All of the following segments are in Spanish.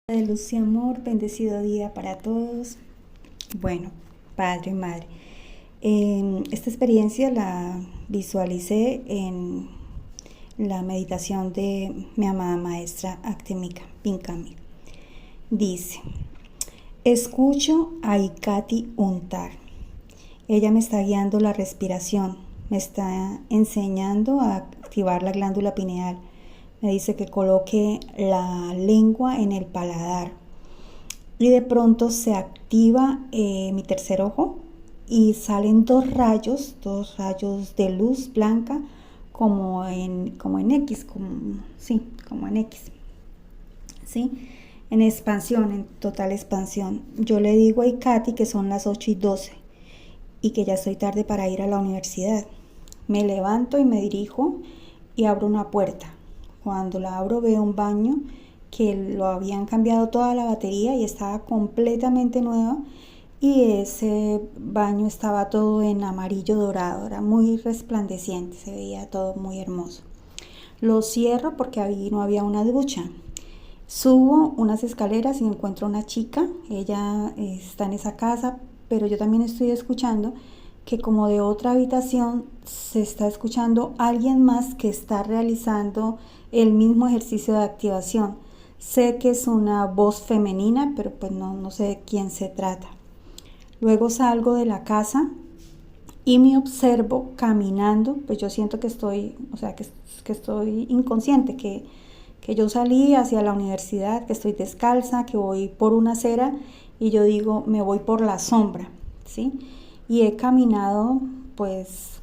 De luz y amor, bendecido día para todos. Bueno, padre y madre, esta experiencia la visualicé en la meditación de mi amada maestra Actemika Pinkami. Dice: escucho a Ikati Untar. Ella me está guiando la respiración, me está enseñando a activar la glándula pineal. Me dice que coloque la lengua en el paladar y de pronto se activa mi tercer ojo y salen dos rayos de luz blanca como en X, como en X, ¿sí? En expansión, en total expansión. Yo le digo a Ikati que son las 8:12 y que ya estoy tarde para ir a la universidad. Me levanto y me dirijo y abro una puerta. Cuando la abro veo un baño que lo habían cambiado toda la batería y estaba completamente nueva, y ese baño estaba todo en amarillo dorado, era muy resplandeciente, se veía todo muy hermoso. Lo cierro porque ahí no había una ducha. Subo unas escaleras y encuentro una chica, ella está en esa casa, pero yo también estoy escuchando que como de otra habitación se está escuchando alguien más que está realizando el mismo ejercicio de activación. Sé que es una voz femenina, pero pues no sé de quién se trata. Luego salgo de la casa y me observo caminando, pues yo siento que estoy, que estoy inconsciente, que yo salí hacia la universidad, que estoy descalza, que voy por una acera y yo digo, me voy por la sombra, ¿sí? Y he caminado pues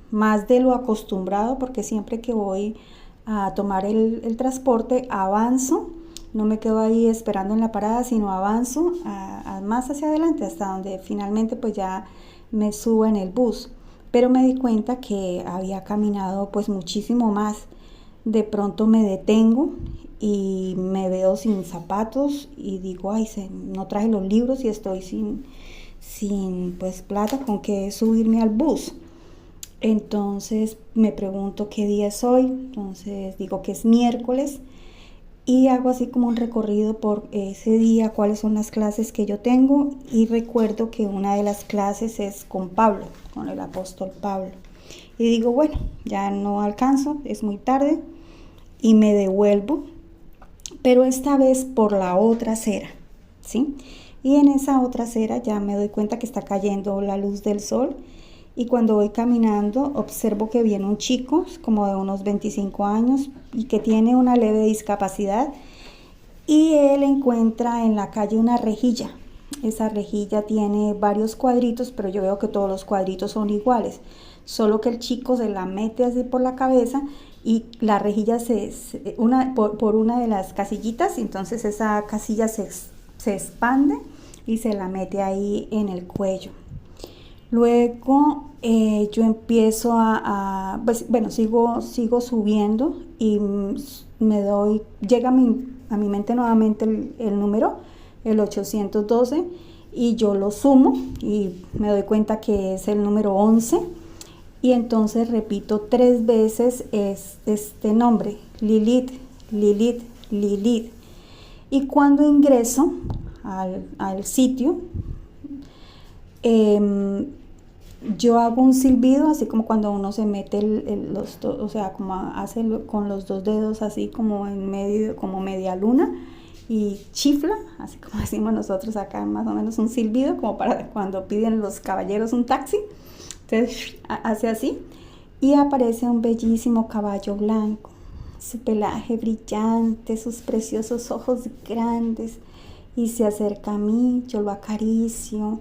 más de lo acostumbrado, porque siempre que voy a tomar el transporte avanzo, no me quedo ahí esperando en la parada, sino avanzo más hacia adelante hasta donde finalmente pues ya me subo en el bus. Pero me di cuenta que había caminado pues muchísimo más. De pronto me detengo y me veo sin zapatos y digo, ay, no traje los libros y estoy sin pues plata con que subirme al bus. Entonces me pregunto qué día es hoy, entonces digo que es miércoles y hago así como un recorrido por ese día, cuáles son las clases que yo tengo, y recuerdo que una de las clases es con Pablo, con el apóstol Pablo. Y digo, bueno, ya no alcanzo, es muy tarde, y me devuelvo, pero esta vez por la otra acera, ¿sí? Y en esa otra acera ya me doy cuenta que está cayendo la luz del sol, y cuando voy caminando observo que viene un chico como de unos 25 años y que tiene una leve discapacidad, y él encuentra en la calle una rejilla. Esa rejilla tiene varios cuadritos, pero yo veo que todos los cuadritos son iguales, solo que el chico se la mete así por la cabeza y la rejilla por una de las casillitas, entonces esa casilla se expande y se la mete ahí en el cuello. Luego yo empiezo sigo subiendo y llega a mi mente nuevamente el número, el 812, y yo lo sumo y me doy cuenta que es el número 11, y entonces repito 3 veces este nombre, Lilith, Lilith, Lilith. Y cuando ingreso al sitio, yo hago un silbido, así como cuando uno se mete como hace con los 2 dedos, así como en medio, como media luna, y chifla, así como decimos nosotros acá, más o menos un silbido, como para cuando piden los caballeros un taxi. Entonces hace así, y aparece un bellísimo caballo blanco, su pelaje brillante, sus preciosos ojos grandes, y se acerca a mí, yo lo acaricio,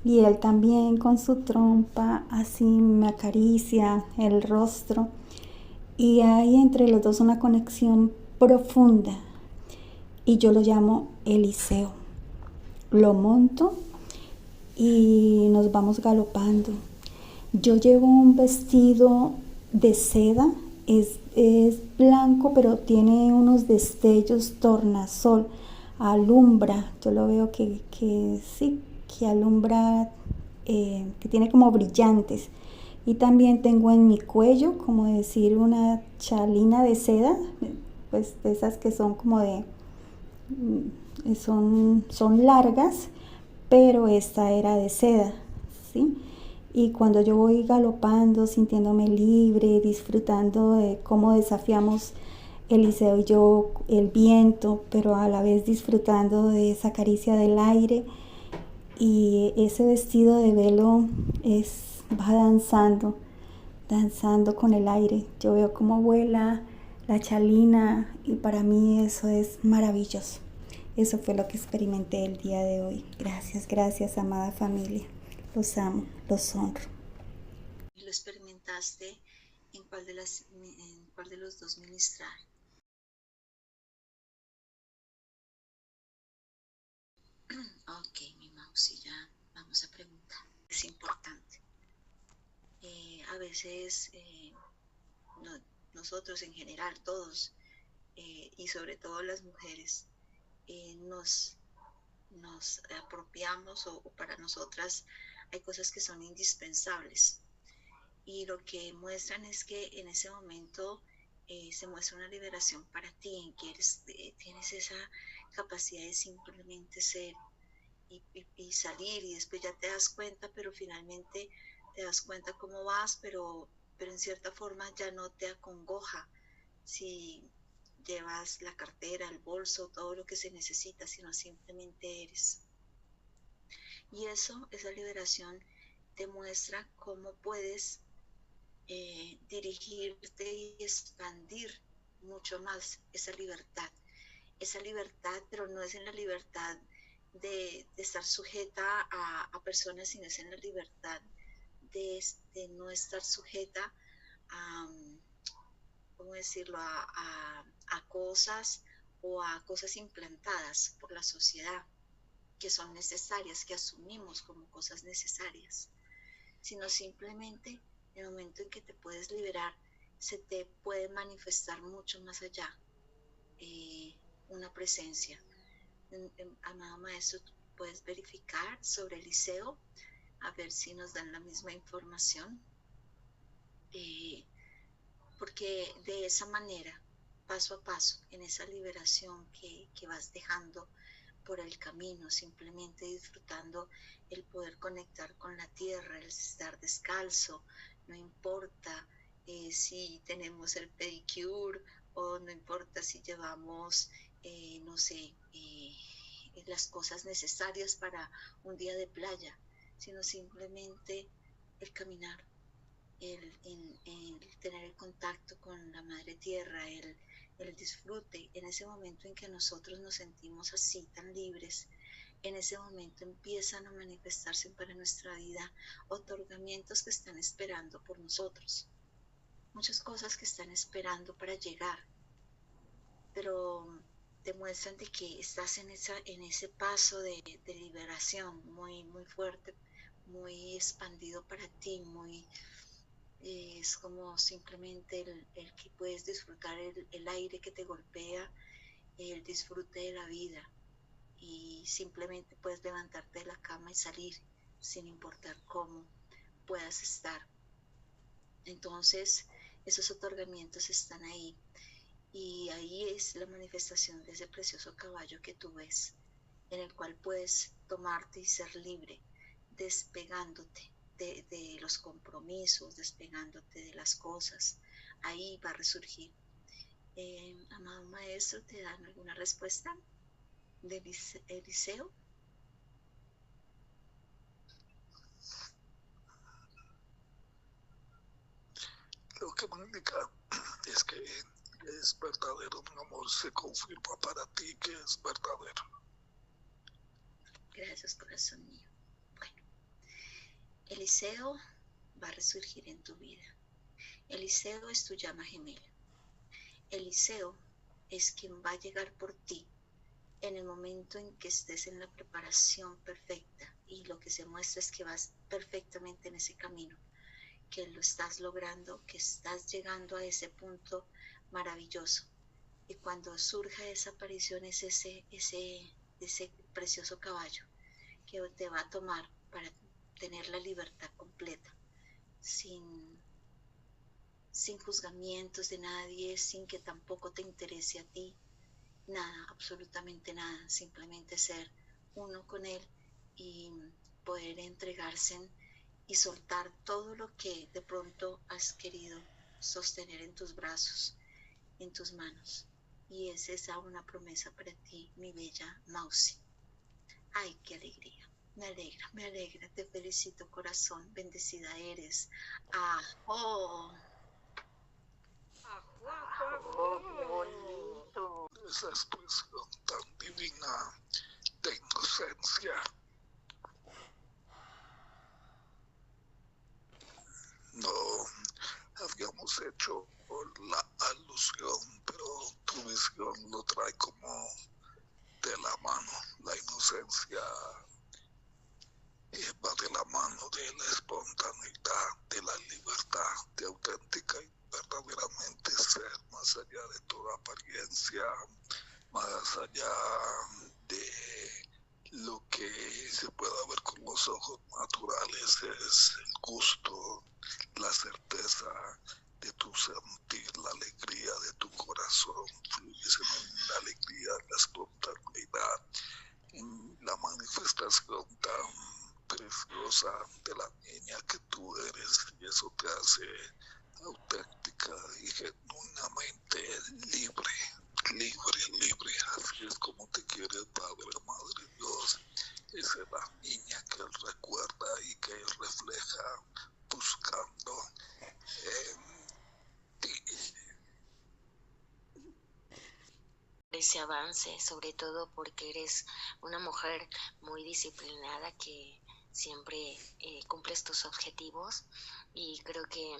y él también con su trompa así me acaricia el rostro, y hay entre los dos una conexión profunda, y yo lo llamo Eliseo. Lo monto y nos vamos galopando. Yo llevo un vestido de seda, es blanco, pero tiene unos destellos tornasol, alumbra, yo lo veo que sí, que alumbra, que tiene como brillantes. Y también tengo en mi cuello, como decir, una chalina de seda, pues de esas que son como son largas, pero esta era de seda, ¿sí? Y cuando yo voy galopando, sintiéndome libre, disfrutando de cómo desafiamos Eliseo y yo el viento, pero a la vez disfrutando de esa caricia del aire, y ese vestido de velo va danzando, danzando con el aire. Yo veo cómo vuela la chalina y para mí eso es maravilloso. Eso fue lo que experimenté el día de hoy. Gracias, gracias, amada familia. Los amo, los honro. ¿Lo experimentaste en cuál de los dos ministrar? Ok, mi mouse, ya vamos a preguntar. Es importante. A veces nosotros en general, todos, y sobre todo las mujeres, nos apropiamos o para nosotras hay cosas que son indispensables. Y lo que muestran es que en ese momento se muestra una liberación para ti, en que tienes esa capacidad de simplemente ser y salir, y después ya te das cuenta, pero finalmente te das cuenta cómo vas, pero en cierta forma ya no te acongoja si llevas la cartera, el bolso, todo lo que se necesita, sino simplemente eres. Y eso, esa liberación, te muestra cómo puedes dirigirte y expandir mucho más esa libertad, pero no es en la libertad de estar sujeta a personas, sino es en la libertad de no estar sujeta a, ¿cómo decirlo?, a cosas o a cosas implantadas por la sociedad que son necesarias, que asumimos como cosas necesarias, sino simplemente en el momento en que te puedes liberar, se te puede manifestar mucho más allá una presencia. Amado Maestro, tú puedes verificar sobre Eliseo, a ver si nos dan la misma información, porque de esa manera, paso a paso, en esa liberación que vas dejando por el camino, simplemente disfrutando el poder conectar con la tierra, el estar descalzo, no importa si tenemos el pedicure o no importa si llevamos, no sé, las cosas necesarias para un día de playa, sino simplemente el caminar, el tener el contacto con la madre tierra, el disfrute. En ese momento en que nosotros nos sentimos así tan libres, en ese momento empiezan a manifestarse para nuestra vida otorgamientos que están esperando por nosotros, muchas cosas que están esperando para llegar, pero te muestran de que estás en ese paso de liberación muy, muy fuerte, muy expandido para ti, es como simplemente el que puedes disfrutar el aire que te golpea, el disfrute de la vida, y simplemente puedes levantarte de la cama y salir sin importar cómo puedas estar. Entonces, esos otorgamientos están ahí, y ahí es la manifestación de ese precioso caballo que tú ves, en el cual puedes tomarte y ser libre, despegándote de los compromisos, despegándote de las cosas. Ahí va a resurgir. Amado Maestro, ¿te dan alguna respuesta de Eliseo? Lo que me indica es que es verdadero, mi amor, se confirma para ti que es verdadero. Gracias, corazón mío. Bueno, Eliseo va a resurgir en tu vida. Eliseo es tu llama gemela. Eliseo es quien va a llegar por ti en el momento en que estés en la preparación perfecta, y lo que se muestra es que vas perfectamente en ese camino, que lo estás logrando, que estás llegando a ese punto maravilloso. Y cuando surja esa aparición es ese precioso caballo que te va a tomar para tener la libertad completa, sin juzgamientos de nadie, sin que tampoco te interese a ti, nada, absolutamente nada, simplemente ser uno con Él y poder entregarse y soltar todo lo que de pronto has querido sostener en tus brazos, en tus manos. Y es esa una promesa para ti, mi bella Mausi. Ay, qué alegría. Me alegra, te felicito corazón, bendecida eres. ¡Ajo! ¡Oh, qué bonito! Esa expresión tan divina de inocencia. No habíamos hecho la alusión, pero tu visión lo trae como de la mano. La inocencia va de la mano de la espontaneidad, de la libertad, de auténtica y verdaderamente ser, más allá de toda apariencia, más allá de lo que se pueda ver con los ojos naturales, es el gusto, la certeza de tu sentir, la alegría de tu corazón, fluyes en la alegría, la espontaneidad, en la manifestación tan preciosa de la niña que tú eres, y eso te hace auténtica y genuinamente libre, libre. Así es como te quiere el Padre, Madre Dios. Esa es la niña que Él recuerda y que Él refleja buscando en ti. Ese avance, sobre todo porque eres una mujer muy disciplinada que siempre cumples tus objetivos, y creo que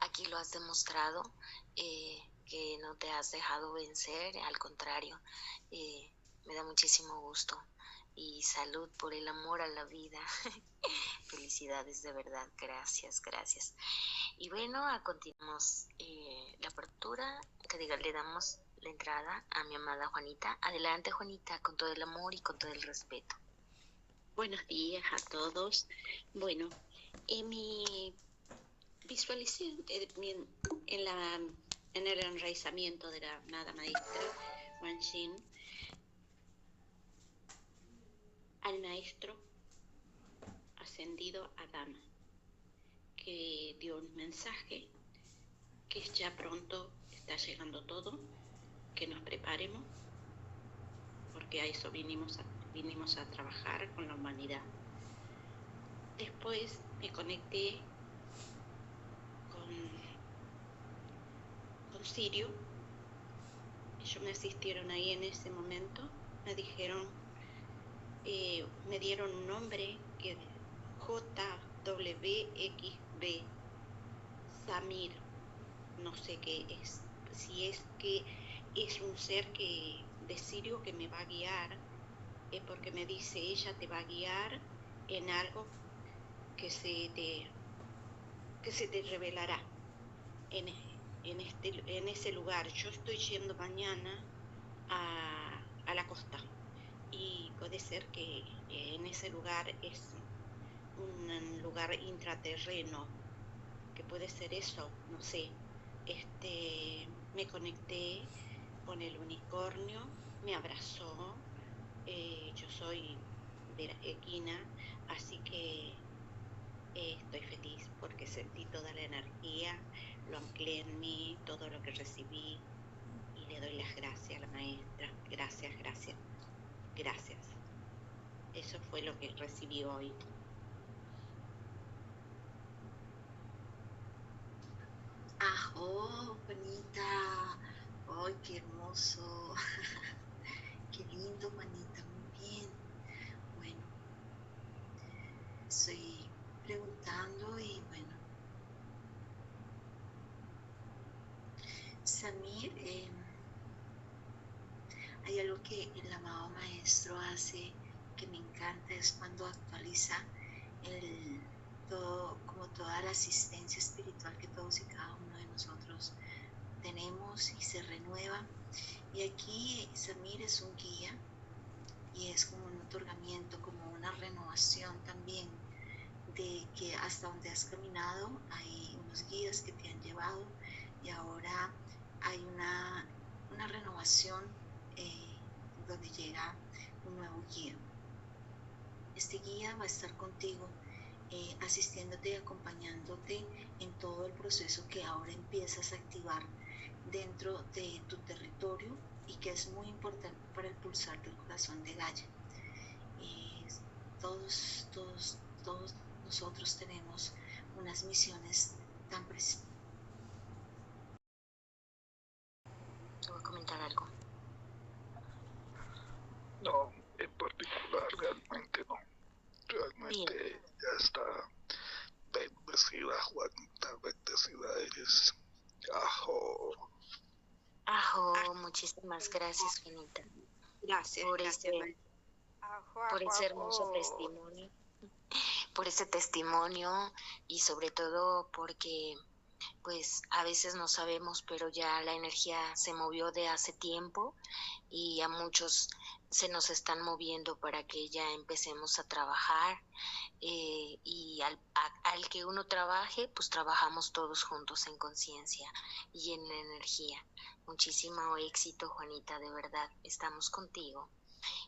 aquí lo has demostrado, que no te has dejado vencer, al contrario, me da muchísimo gusto y salud por el amor a la vida. Felicidades, de verdad, gracias. Y bueno, continuamos la apertura, le damos la entrada a mi amada Juanita. Adelante, Juanita, con todo el amor y con todo el respeto. Buenos días a todos. Bueno, mi visualicé en el enraizamiento de la amada maestra Wan Xin al maestro ascendido Adama, que dio un mensaje que ya pronto está llegando todo, que nos preparemos, porque a eso vinimos a trabajar con la humanidad. Después me conecté con Sirio. Ellos me asistieron ahí en ese momento, me dijeron, me dieron un nombre que JWXB, Samir, no sé qué es, si es que es un ser de Sirio que me va a guiar, porque me dice, ella te va a guiar en algo que se te revelará en ese lugar. Yo estoy yendo mañana a la costa, y puede ser que en ese lugar es un lugar intraterreno, que puede ser eso, no sé. Me conecté con el unicornio, me abrazó. Yo soy equina, así que estoy feliz porque sentí toda la energía, lo anclé en mí, todo lo que recibí, y le doy las gracias a la maestra. Gracias. Eso fue lo que recibí hoy. ¡Ajo, Juanita! ¡Ay, qué hermoso! ¡Qué lindo, Juanita! Muy bien. Bueno, estoy preguntando y bueno, Samir, hay algo que el amado maestro hace que me encanta, es cuando actualiza como toda la asistencia espiritual que todos y cada uno de nosotros tenemos y se renueva. Y aquí Samir es un guía y es como un otorgamiento, como una renovación también de que hasta donde has caminado hay unos guías que te han llevado, y ahora hay una renovación donde llega un nuevo guía. Este guía va a estar contigo, asistiéndote y acompañándote en todo el proceso que ahora empiezas a activar dentro de tu territorio y que es muy importante para el pulsar del corazón de Gaia. Todos nosotros tenemos unas misiones tan precisas. ¿Voy a comentar algo? No, en particular realmente no. Realmente Bien. ya está bendecida, Juanita, bendecida eres. Ajo. Ajo, muchísimas gracias, Juanita, Gracias, por gracias, ese, María. Ajo, por ajo, ese hermoso ajo. testimonio, por ese testimonio y sobre todo porque pues a veces no sabemos, pero ya la energía se movió de hace tiempo y a muchos se nos están moviendo para que ya empecemos a trabajar y al que uno trabaje, pues trabajamos todos juntos en conciencia y en energía. Muchísimo éxito, Juanita, de verdad, estamos contigo.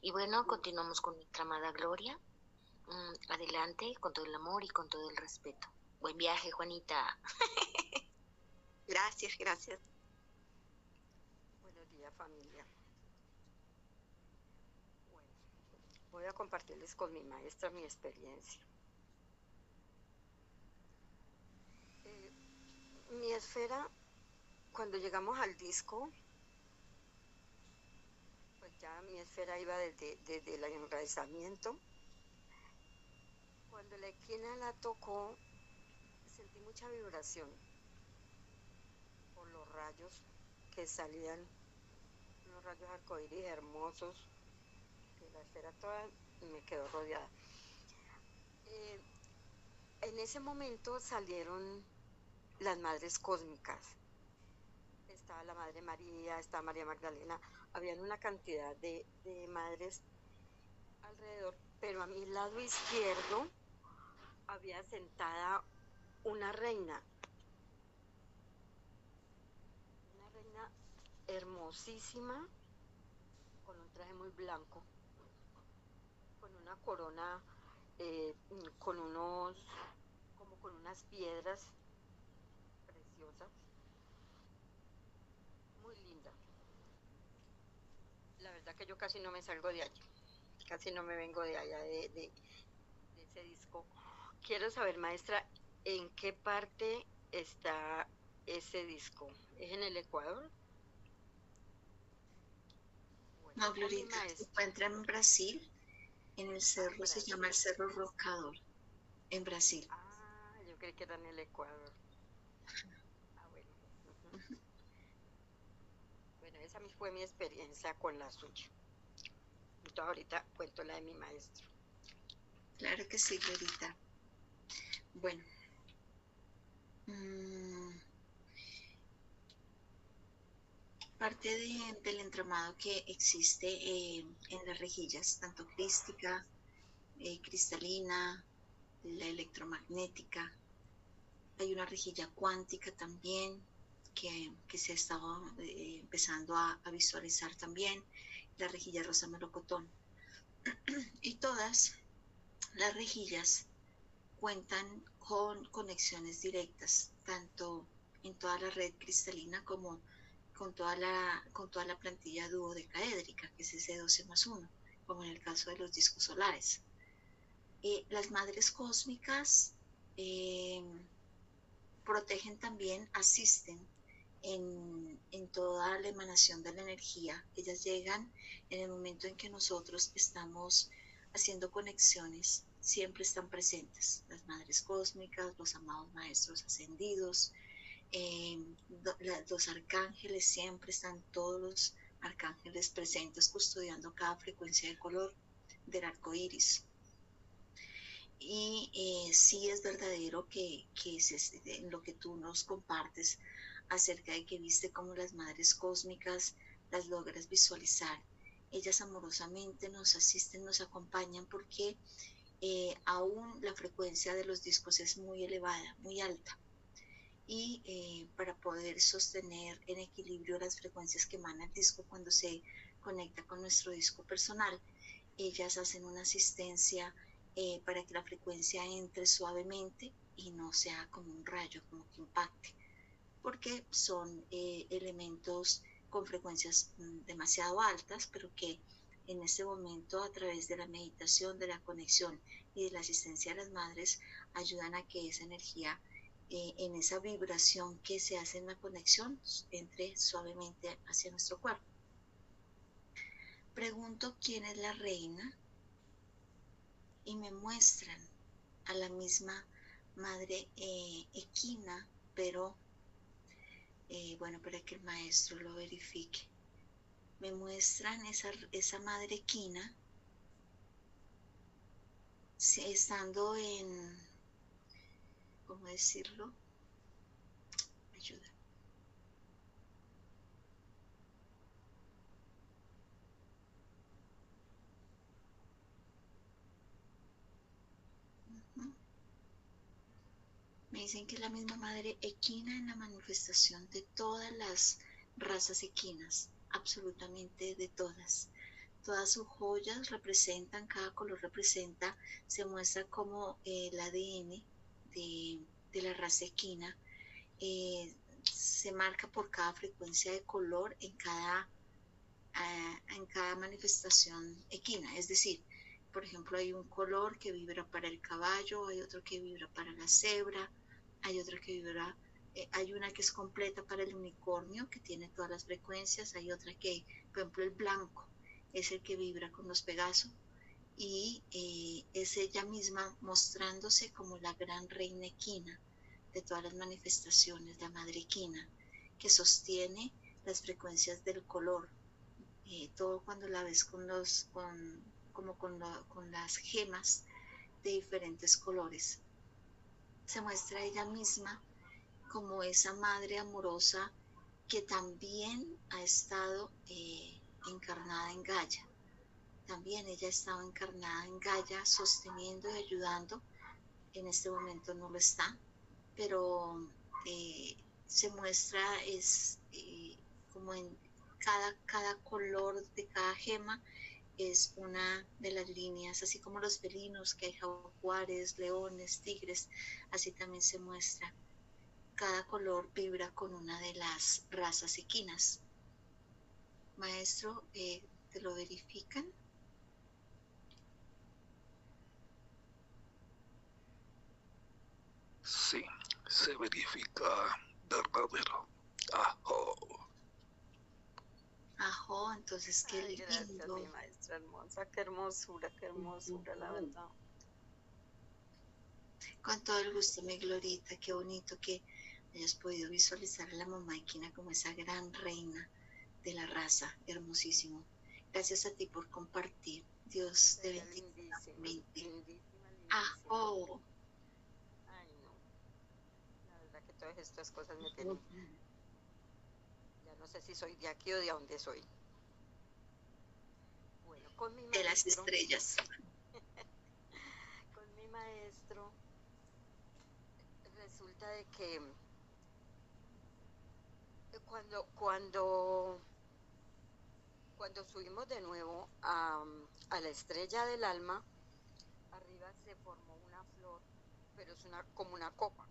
Y bueno, continuamos con nuestra amada Gloria. Adelante, con todo el amor y con todo el respeto. Buen viaje, Juanita. Gracias, gracias. Buenos días, familia. Bueno, voy a compartirles con mi maestra mi experiencia. Mi esfera, cuando llegamos al disco, pues ya mi esfera iba desde el enraizamiento. Cuando la esquina la tocó, sentí mucha vibración por los rayos que salían, unos rayos arcoíris hermosos, que la esfera toda me quedó rodeada. En ese momento salieron las madres cósmicas. Estaba la Madre María, estaba María Magdalena, habían una cantidad de madres alrededor, pero a mi lado izquierdo había sentada una reina hermosísima, con un traje muy blanco, con una corona, con unas piedras preciosas, muy linda. La verdad que yo casi no me salgo de allí, casi no me vengo de allá de ese disco. Quiero saber, maestra, ¿en qué parte está ese disco? ¿Es en el Ecuador? Bueno, no, Glorita, se encuentra en Brasil, en el cerro, se llama el Cerro Rocador, en Brasil. Ah, yo creí que era en el Ecuador. Ah, bueno. Bueno, esa fue mi experiencia con la suya. Entonces ahorita cuento la de mi maestro. Claro que sí, Glorita. Bueno. Parte del entramado que existe en las rejillas, tanto crística, cristalina, la electromagnética. Hay una rejilla cuántica también que se ha estado empezando a visualizar también, la rejilla rosa melocotón. Y todas las rejillas cuentan con conexiones directas, tanto en toda la red cristalina como con toda la plantilla duodecaédrica, que es ese 12+1, como en el caso de los discos solares. Las madres cósmicas protegen también, asisten en toda la emanación de la energía. Ellas llegan en el momento en que nosotros estamos haciendo conexiones, siempre están presentes. Las madres cósmicas, los amados maestros ascendidos, los arcángeles, siempre están todos los arcángeles presentes custodiando cada frecuencia de color del arco iris. Y sí es verdadero que es en lo que tú nos compartes acerca de que viste cómo las madres cósmicas las logras visualizar. Ellas amorosamente nos asisten, nos acompañan porque aún la frecuencia de los discos es muy elevada, muy alta. Y para poder sostener en equilibrio las frecuencias que emana el disco cuando se conecta con nuestro disco personal. Ellas hacen una asistencia para que la frecuencia entre suavemente y no sea como un rayo, como que impacte, porque son elementos con frecuencias demasiado altas, pero que en este momento, a través de la meditación, de la conexión y de la asistencia a las madres, ayudan a que esa energía, en esa vibración que se hace en la conexión, entre suavemente hacia nuestro cuerpo. Pregunto quién es la reina y me muestran a la misma madre equina, pero bueno, para que el maestro lo verifique. Me muestran esa madre equina estando en, ¿cómo decirlo? Ayuda. Me dicen que es la misma madre equina en la manifestación de todas las razas equinas, absolutamente de todas. Todas sus joyas representan, cada color representa, se muestra como el ADN de la raza equina. Se marca por cada frecuencia de color en cada manifestación equina. Es decir, por ejemplo, hay un color que vibra para el caballo, hay otro que vibra para la cebra, hay otro que vibra, hay una que es completa para el unicornio, que tiene todas las frecuencias, hay otra que, por ejemplo, el blanco es el que vibra con los Pegasos, y es ella misma mostrándose como la gran reina equina de todas las manifestaciones, la madre equina, que sostiene las frecuencias del color. Todo cuando la ves con las gemas de diferentes colores. Se muestra ella misma como esa madre amorosa que también ha estado encarnada en Gaia. También ella ha estado encarnada en Gaia, sosteniendo y ayudando. En este momento no lo está, pero se muestra como en cada color de cada gema es una de las líneas, así como los felinos, que hay jaguares, leones, tigres, así también se muestra. Cada color vibra con una de las razas equinas. Maestro, ¿te lo verifican? Sí, se verifica verdadero. Ajo. Ajo, entonces qué lindo. Gracias, mi maestra hermosa, qué hermosura, la verdad. Con todo el gusto, mi Glorita, qué bonito que hayas podido visualizar a la mamá equina como esa gran reina de la raza, hermosísimo. Gracias a ti por compartir. Dios te bendiga. Lindísima. Ajo. Ay, no. La verdad que todas estas cosas me tienen. Ya no sé si soy de aquí o de donde soy. Bueno, con mi maestro. De las estrellas. Con mi maestro, resulta de que cuando subimos de nuevo a la estrella del alma, arriba se formó una flor, pero es como una copa.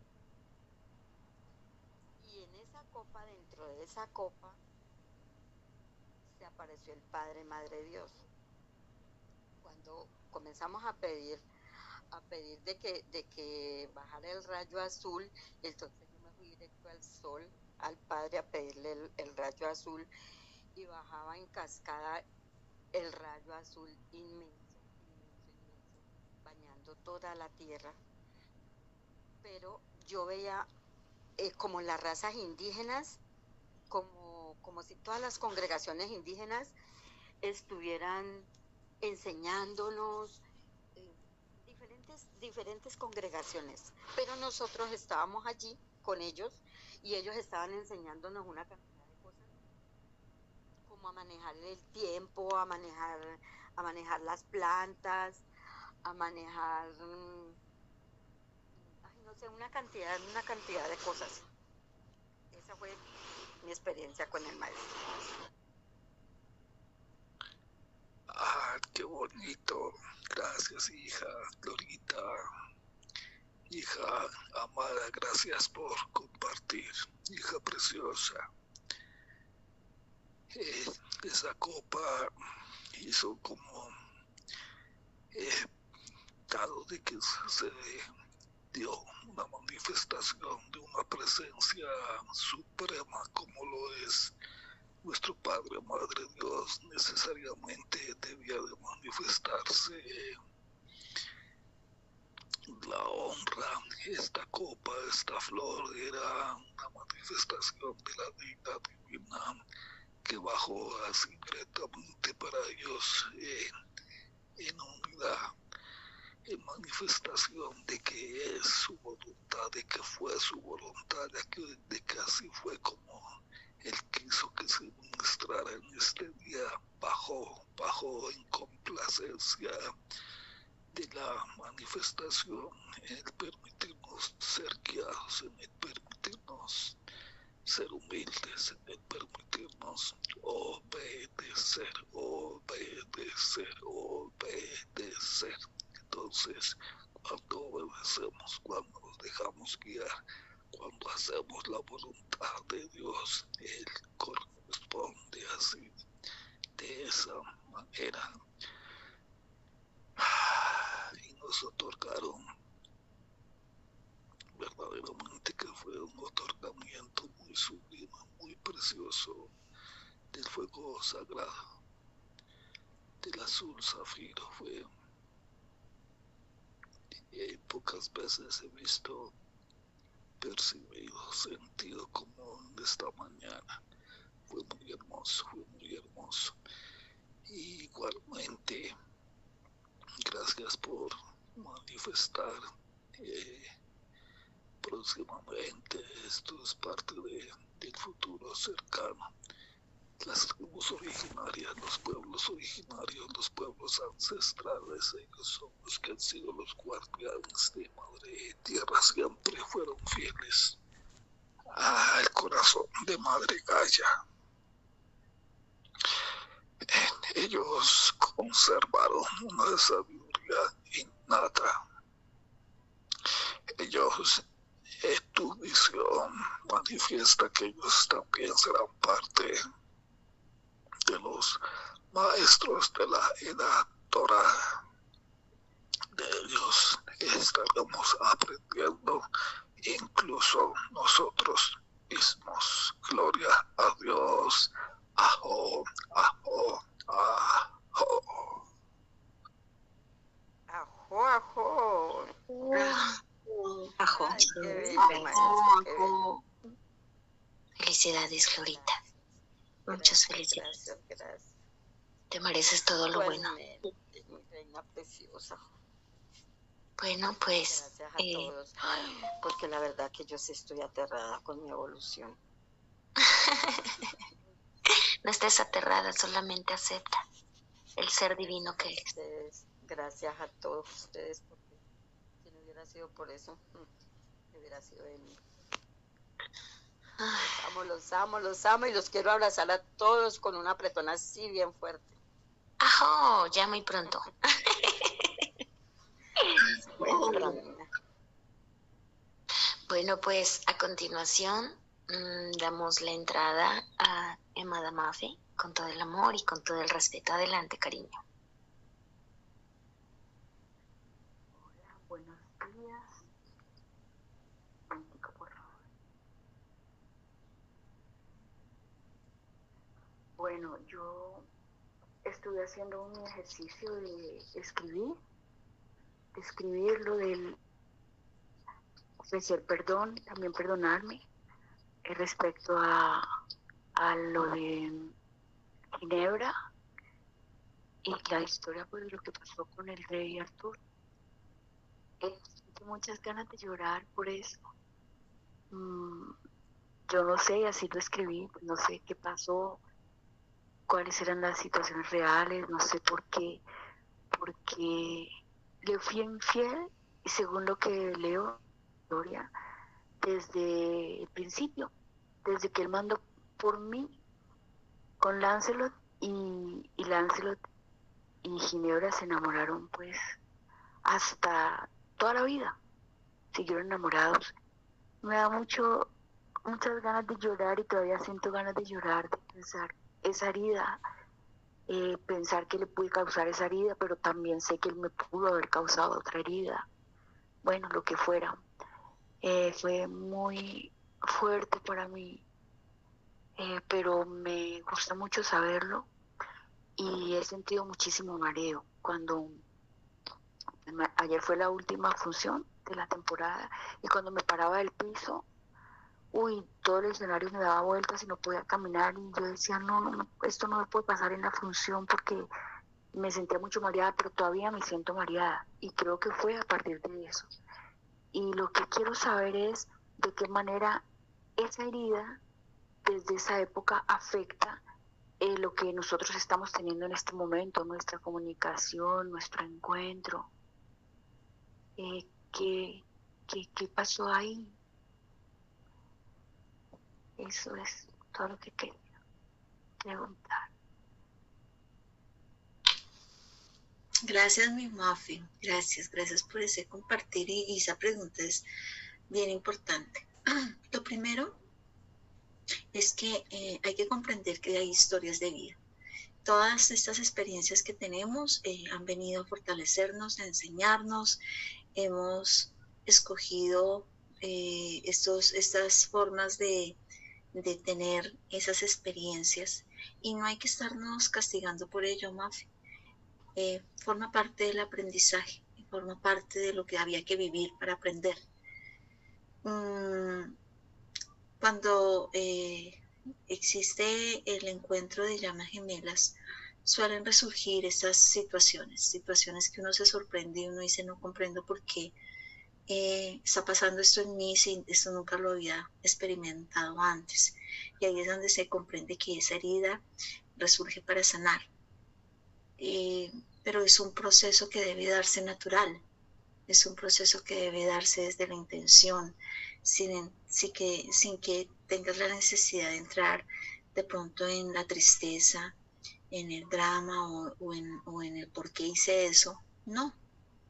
Y en esa copa, dentro de esa copa, se apareció el Padre, Madre Dios. Cuando comenzamos a pedir de que bajara el rayo azul, entonces yo me fui directo al sol, al Padre, a pedirle el rayo azul, y bajaba en cascada el rayo azul inmenso, bañando toda la tierra. Pero yo veía como las razas indígenas, como si todas las congregaciones indígenas estuvieran enseñándonos, diferentes congregaciones, pero nosotros estábamos allí con ellos y ellos estaban enseñándonos una cantidad de cosas, como a manejar el tiempo, a manejar las plantas, a manejar, no sé, una cantidad de cosas. Esa fue mi experiencia con el maestro. Qué bonito. Gracias, hija Glorita. Hija amada, gracias por compartir. Hija preciosa. Esa copa hizo como dado de que se dio una manifestación de una presencia suprema como lo es nuestro Padre, Madre Dios, necesariamente debía de manifestarse la honra. Esta copa, esta flor era una manifestación de la deidad divina que bajó así directamente para ellos en unidad, en manifestación de que es su voluntad, de que fue su voluntad, de que así fue como Él quiso que se mostrara en este día, bajó en complacencia de la manifestación, en el permitirnos ser guiados, en el permitirnos ser humildes, en el permitirnos obedecer. Entonces, cuando obedecemos, cuando nos dejamos guiar, cuando hacemos la voluntad de Dios, Él corresponde así, de esa manera. Y nos otorgaron verdaderamente que fue un otorgamiento muy sublime, muy precioso, del fuego sagrado, del azul zafiro. Fue pocas veces he visto, percibido, sentido como en esta mañana. Fue muy hermoso, fue muy hermoso. Y igualmente, gracias por manifestar próximamente. Esto es parte del futuro cercano. Las tribus originarias, los pueblos originarios, los pueblos ancestrales, ellos son los que han sido los guardianes de Madre Tierra, siempre fueron fieles al corazón de Madre Gaia. Ellos conservaron una sabiduría innata. Ellos, tu visión manifiesta que ellos también serán parte de los maestros de la edad dorada. De ellos estaremos aprendiendo incluso nosotros mismos. Gloria a Dios. Ajo, ajo, ajo. Ajo, ajo. Ajo. Ay, qué bello, maestra, qué bello. Felicidades, Glorita. Muchas felicidades. Gracias. Te mereces todo lo bueno. Igualmente, mi reina preciosa. Bueno, pues Gracias a todos. Ay, porque la verdad que yo sí estoy aterrada con mi evolución. no estés aterrada, solamente acepta el ser divino que eres. Gracias a todos ustedes, porque si no hubiera sido por eso, hubiera sido de mí. Los amo y los quiero abrazar a todos con una apretón así bien fuerte. ¡Ajo! Ya muy pronto. Bueno, pues a continuación damos la entrada a Emma Damafe con todo el amor y con todo el respeto. Adelante, cariño. Hola, buenos días. Un momentico, por favor. Bueno, yo estuve haciendo un ejercicio de escribir lo del ofrecer perdón, también perdonarme respecto a lo de Ginebra y la historia pues de lo que pasó con el rey Arturo. Tengo muchas ganas de llorar por eso. Yo no sé, así lo escribí, no sé qué pasó, cuáles eran las situaciones reales, no sé por qué, porque le fui infiel y según lo que leo en la historia, desde el principio, desde que él mandó por mí con Lancelot y Lancelot y Ginebra se enamoraron pues hasta toda la vida, siguieron enamorados. Me da muchas ganas de llorar y todavía siento ganas de llorar, de pensar esa herida, pensar que le pude causar esa herida, pero también sé que él me pudo haber causado otra herida, bueno, lo que fuera. Fue muy fuerte para mí, pero me gusta mucho saberlo y he sentido muchísimo mareo. Ayer fue la última función de la temporada y cuando me paraba del piso, todo el escenario me daba vueltas y no podía caminar y yo decía, no, esto no me puede pasar en la función porque me sentía mucho mareada, pero todavía me siento mareada y creo que fue a partir de eso. Y lo que quiero saber es de qué manera esa herida desde esa época afecta lo que nosotros estamos teniendo en este momento, nuestra comunicación, nuestro encuentro. ¿Qué pasó ahí? Eso es todo lo que quería preguntar. Gracias, mi Mafi. Gracias por ese compartir y esa pregunta es bien importante. Lo primero es que hay que comprender que hay historias de vida. Todas estas experiencias que tenemos han venido a fortalecernos, a enseñarnos. Hemos escogido estas formas de tener esas experiencias y no hay que estarnos castigando por ello, Mafi. Forma parte del aprendizaje, forma parte de lo que había que vivir para aprender. Cuando existe el encuentro de llamas gemelas, suelen resurgir estas situaciones que uno se sorprende y uno dice, no comprendo por qué está pasando esto en mí, si esto nunca lo había experimentado antes. Y ahí es donde se comprende que esa herida resurge para sanar. Pero es un proceso que debe darse natural, es un proceso que debe darse desde la intención, sin que tengas la necesidad de entrar de pronto en la tristeza, en el drama o en el por qué hice eso. No,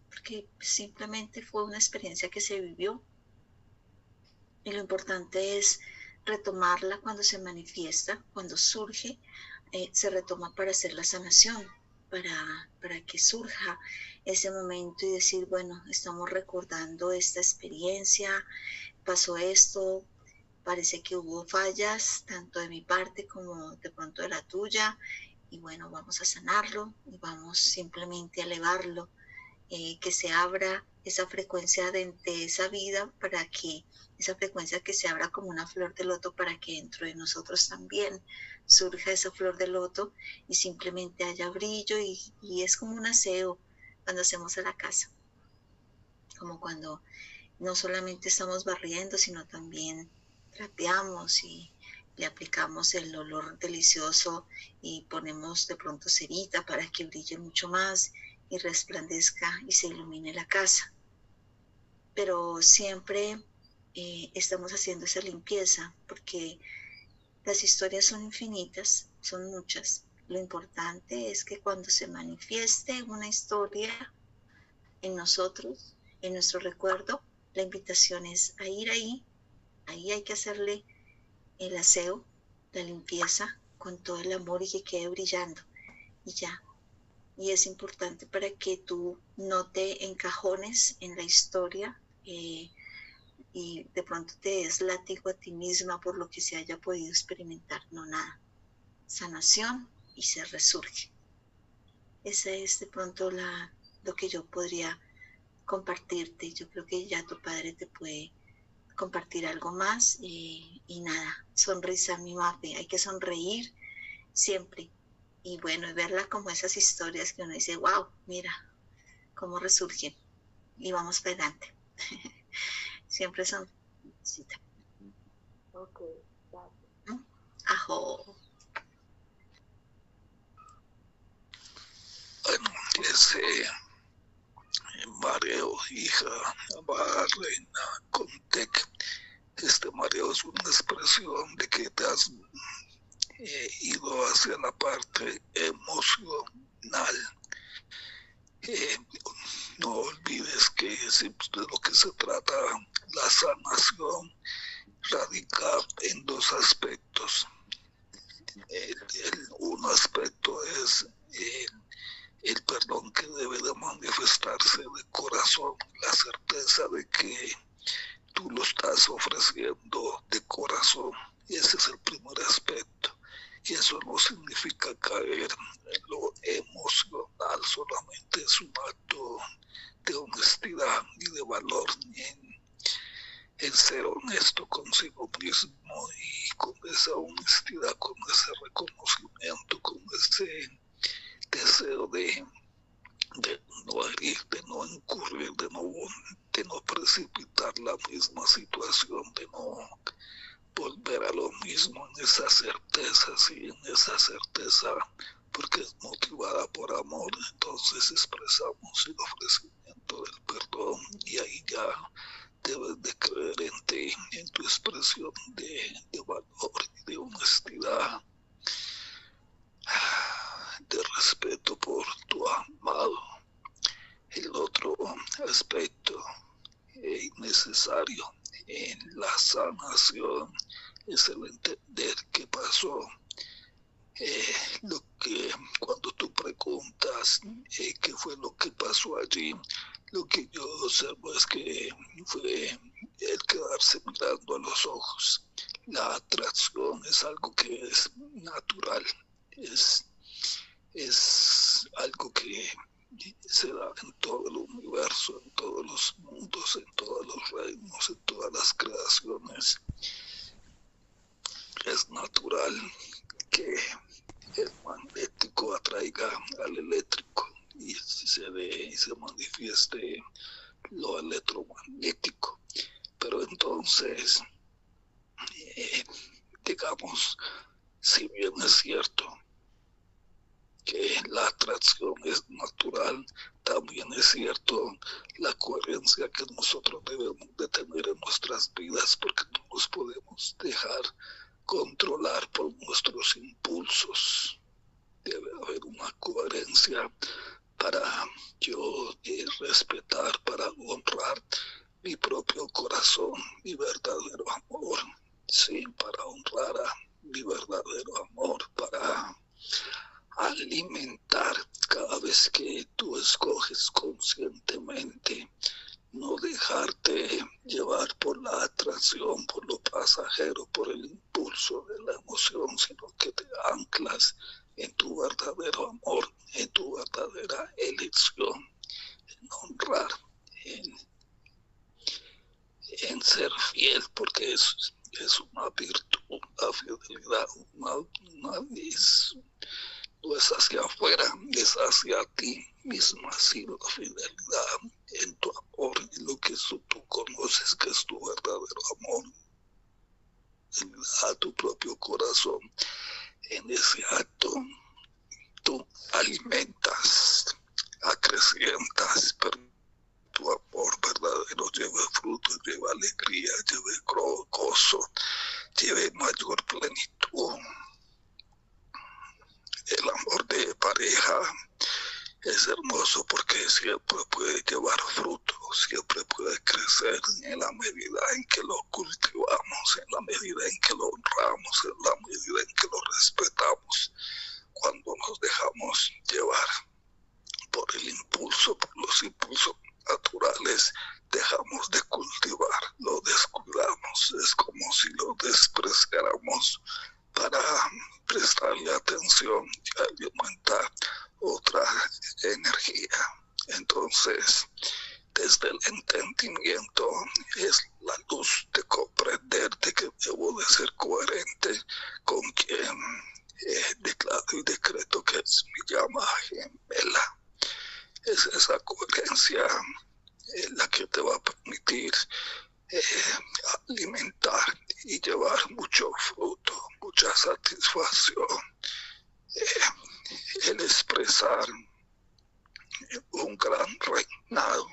porque simplemente fue una experiencia que se vivió y lo importante es retomarla cuando se manifiesta, cuando surge, se retoma para hacer la sanación, para que surja ese momento y decir, bueno, estamos recordando esta experiencia, pasó esto, parece que hubo fallas, tanto de mi parte como de pronto de la tuya, y bueno, vamos a sanarlo y vamos simplemente a elevarlo, que se abra esa frecuencia de esa vida para que esa frecuencia que se abra como una flor de loto para que dentro de nosotros también surja esa flor de loto y simplemente haya brillo y es como un aseo cuando hacemos a la casa, como cuando no solamente estamos barriendo sino también trapeamos y le aplicamos el olor delicioso y ponemos de pronto cerita para que brille mucho más y resplandezca y se ilumine la casa. Pero siempre estamos haciendo esa limpieza porque las historias son infinitas, son muchas. Lo importante es que cuando se manifieste una historia en nosotros, en nuestro recuerdo, la invitación es a ir ahí hay que hacerle el aseo, la limpieza con todo el amor y que quede brillando y ya. Y es importante para que tú no te encajones en la historia y de pronto te des látigo a ti misma por lo que se haya podido experimentar. No, nada. Sanación y se resurge. Esa es de pronto lo que yo podría compartirte. Yo creo que ya tu padre te puede compartir algo más y nada, sonrisa, mi Mafe. Hay que sonreír siempre. Y bueno, y verla como esas historias que uno dice, wow, mira cómo resurgen y vamos para adelante. Siempre son. Ok, gracias. Ajo. Bueno, ese mareo, hija, reina, Contec, este mareo es una expresión de que te has ido hacia la parte emocional Eh, no olvides que de lo que se trata la sanación radica en dos aspectos. Un aspecto es el perdón que debe de manifestarse de corazón, la certeza de que tú lo estás ofreciendo de corazón. Y ese es el primer aspecto. Y eso no significa caer en lo emocional, solamente es un acto de honestidad y de valor en ser honesto consigo mismo, y con esa honestidad, con ese reconocimiento, con ese deseo de no herir, de no incurrir, de no precipitar la misma situación, de no volver a lo mismo, en esa certeza, sí, en esa certeza, porque es motivada por amor. Entonces expresamos el ofrecimiento del perdón, y ahí ya debes de creer en ti, en tu expresión de valor y de honestidad, de respeto por tu amado. El otro aspecto necesario en la sanación es el entender qué pasó. Cuando tú preguntas qué fue lo que pasó allí, lo que yo observo es que fue el quedarse mirando a los ojos. La atracción es algo que es natural, es algo que se da en todo el universo, en todos los mundos, en todos los reinos, en todas las creaciones. Es natural que el magnético atraiga al eléctrico y se manifieste lo electromagnético. Pero entonces, digamos, si bien es cierto que la atracción es natural, también es cierto la coherencia que nosotros debemos de tener en nuestras vidas, porque no nos podemos dejar controlar por nuestros impulsos. Debe haber una coherencia para yo respetar, para honrar mi propio corazón, mi verdadero amor, sí, para honrar a mi verdadero amor, para alimentar cada vez que tú escoges conscientemente no dejarte llevar por la atracción, por lo pasajero, por el impulso de la emoción, sino que te anclas en tu verdadero amor, en tu verdadera elección, en honrar, en ser fiel, porque es una virtud, la fidelidad, no es hacia afuera, es hacia ti misma, sino la fidelidad en tu amor, en lo que tú conoces que es tu verdadero amor, a tu propio corazón. En ese acto tú alimentas, acrecientas, pero tu amor verdadero lleve fruto, lleve alegría, lleve gozo, lleve mayor plenitud. El amor de pareja es hermoso porque siempre puede llevar fruto, siempre puede crecer en la medida en que lo cultivamos, en la medida en que lo honramos, en la medida en que lo respetamos. Cuando nos dejamos llevar por el impulso, por los impulsos naturales, dejamos de cultivar, lo descuidamos, es como si lo despreciáramos para prestarle atención y alimentar otra energía. Entonces, desde el entendimiento es la luz de comprender de que debo de ser coherente con quien declaro y decreto que es mi llama gemela. Es esa coherencia la que te va a permitir alimentar y llevar mucho fruto, mucha satisfacción, el expresar un gran reinado.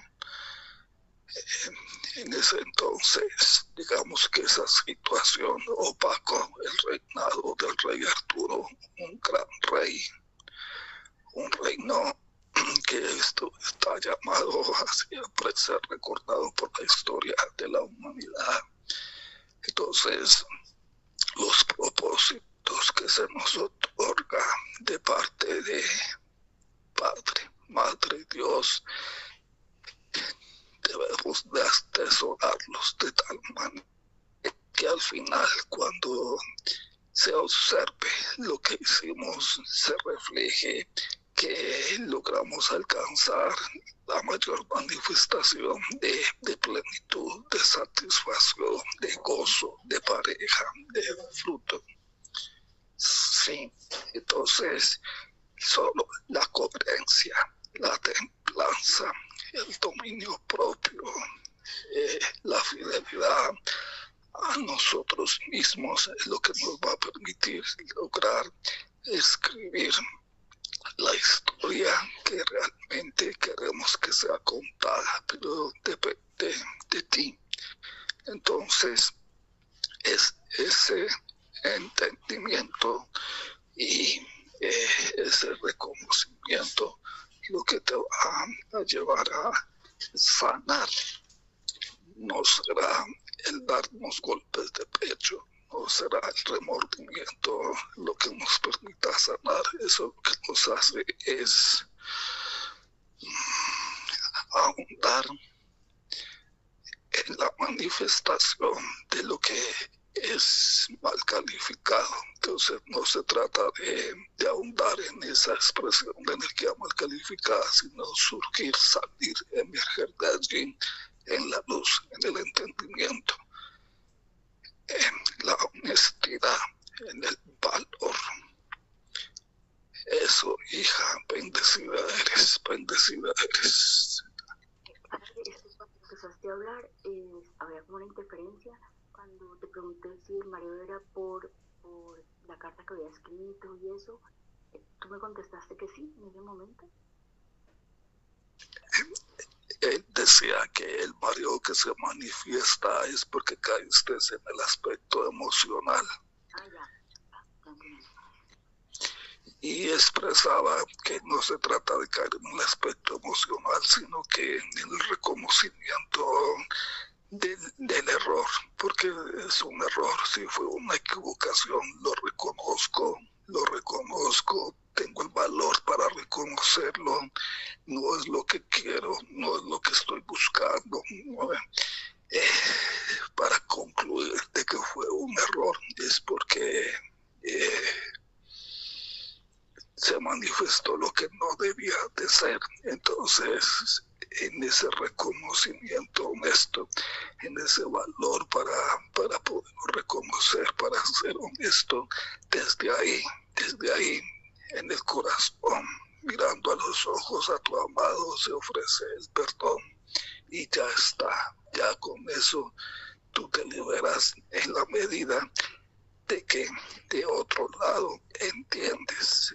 En ese entonces, digamos que esa situación opacó el reinado del rey Arturo, un gran rey, un reino que que esto está llamado a siempre ser recordado por la historia de la humanidad. Entonces, los propósitos que se nos otorga de parte de Padre, Madre, Dios, debemos de atesorarlos de tal manera que al final, cuando se observe lo que hicimos, se refleje que logramos alcanzar la mayor manifestación de plenitud, de satisfacción, de gozo, de pareja, de fruto. Sí, entonces solo la coherencia, la templanza, el dominio propio, la fidelidad a nosotros mismos es lo que nos va a permitir lograr escribir la historia que realmente queremos que sea contada, pero depende de ti. Entonces, es ese entendimiento y ese reconocimiento lo que te va a llevar a sanar. No será el darnos golpes de pecho, no será el remordimiento lo que nos permita sanar. Eso lo que nos hace es ahondar en la manifestación de lo que es mal calificado. Entonces no se trata de ahondar en esa expresión de energía mal calificada, sino surgir, salir, emerger de allí en la luz, en el entendimiento, en la honestidad, en el valor. Eso, hija, bendecida eres, bendecida eres. Cuando empezaste a hablar, había como una interferencia. Cuando te pregunté si el mareo era por la carta que había escrito y eso, tú me contestaste que sí en ese momento. Él decía que el mareo que se manifiesta es porque caíste en el aspecto emocional. Y expresaba que no se trata de caer en el aspecto emocional, sino que en el reconocimiento del error, porque es un error, si fue una equivocación, lo reconozco, tengo el valor para reconocerlo, no es lo que quiero, no es lo que estoy buscando, ¿no? Para concluir de que fue un error es porque se manifestó lo que no debía de ser. Entonces, en ese reconocimiento honesto, en ese valor para poder reconocer, para ser honesto, desde ahí, en el corazón, mirando a los ojos a tu amado, se ofrece el perdón y ya está. Ya con eso tú te liberas en la medida de que de otro lado entiendes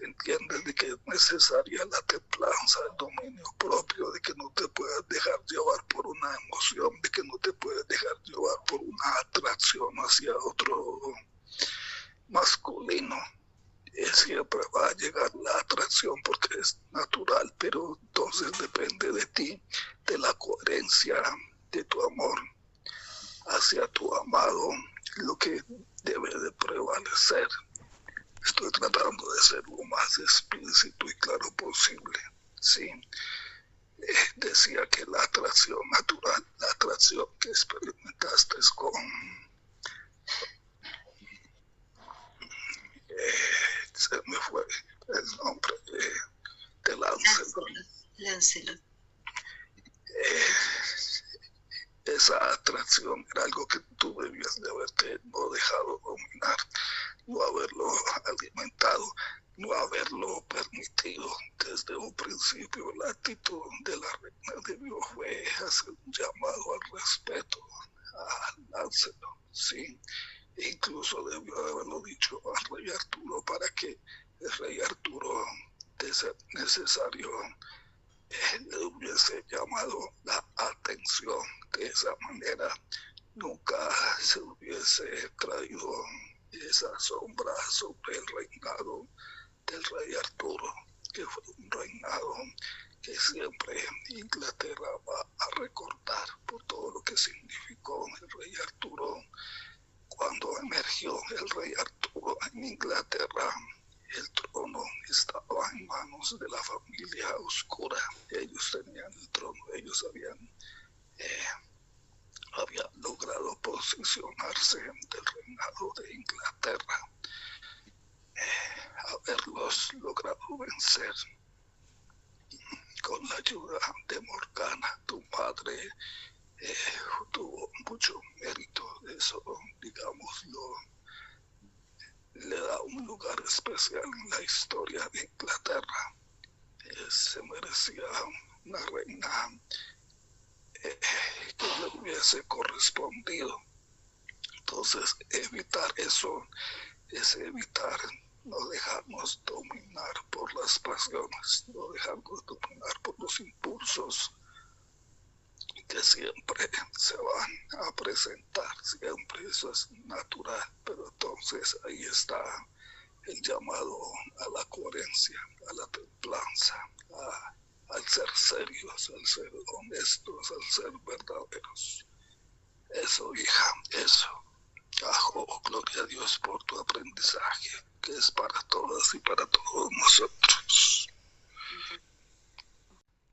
de que es necesaria la templanza, el dominio propio, de que no te puedas dejar llevar por una emoción, de que no te puedes dejar llevar por una atracción hacia otro masculino. Siempre va a llegar la atracción porque es natural, pero entonces depende de ti, de la coherencia de tu amor hacia tu amado, lo que debe de prevalecer. Estoy tratando de ser lo más explícito y claro posible. Sí, decía que la atracción natural, la atracción que experimentaste con se me fue el nombre de Lancelot. Esa atracción era algo que tú debías de haberte no dejado dominar, no haberlo alimentado, no haberlo permitido. Desde un principio la actitud de la reina de Dios fue hacer un llamado al respeto a Lancelot, sí. E incluso debió haberlo dicho al rey Arturo para que el rey Arturo, de ser necesario, le hubiese llamado la atención. De esa manera nunca se hubiese traído esa sombra sobre el reinado del rey Arturo, que fue un reinado que siempre Inglaterra va a recordar por todo lo que significó el rey Arturo. Cuando emergió el rey Arturo en Inglaterra, el trono estaba en manos de la familia oscura. Ellos tenían el trono, ellos habían logrado posicionarse del reinado de Inglaterra, haberlos logrado vencer con la ayuda de Morgana, tu madre. Tuvo mucho mérito, eso, digámoslo, le da un lugar especial en la historia de Inglaterra. Se merecía una reina que le hubiese correspondido. Entonces, evitar eso es evitar no dejarnos dominar por las pasiones, no dejarnos dominar por los impulsos que siempre se van a presentar, siempre eso es natural, pero entonces ahí está el llamado a la coherencia, a la templanza, al ser serios, al ser honestos, al ser verdaderos. Eso, hija, eso. Gloria a Dios por tu aprendizaje, que es para todas y para todos nosotros.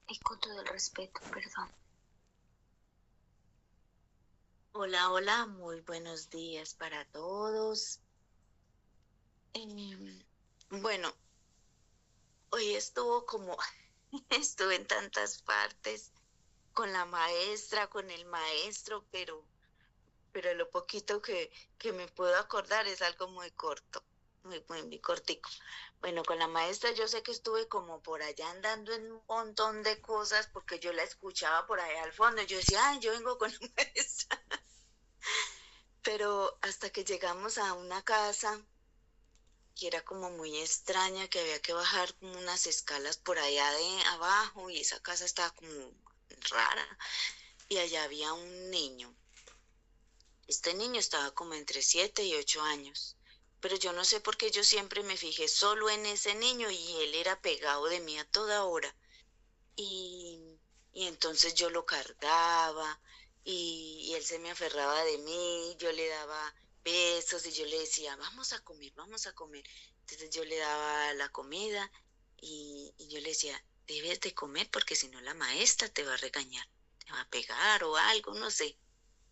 Y con todo el respeto, perdón. Hola, hola, muy buenos días para todos. Bueno, hoy estuve en tantas partes con la maestra, con el maestro, pero lo poquito que me puedo acordar es algo muy corto, muy cortico. Bueno, con la maestra yo sé que estuve como por allá andando en un montón de cosas porque yo la escuchaba por allá al fondo. Yo decía, ay, yo vengo con la maestra. Pero hasta que llegamos a una casa que era como muy extraña, que había que bajar como unas escalas por allá de abajo y esa casa estaba como rara y allá había un niño. Este niño estaba como entre 7 y 8 años, pero yo no sé por qué yo siempre me fijé solo en ese niño y él era pegado de mí a toda hora. Y entonces yo lo cargaba y él se me aferraba de mí, yo le daba besos y yo le decía, vamos a comer, vamos a comer. Entonces yo le daba la comida y yo le decía, debes de comer porque si no la maestra te va a regañar, te va a pegar o algo, no sé.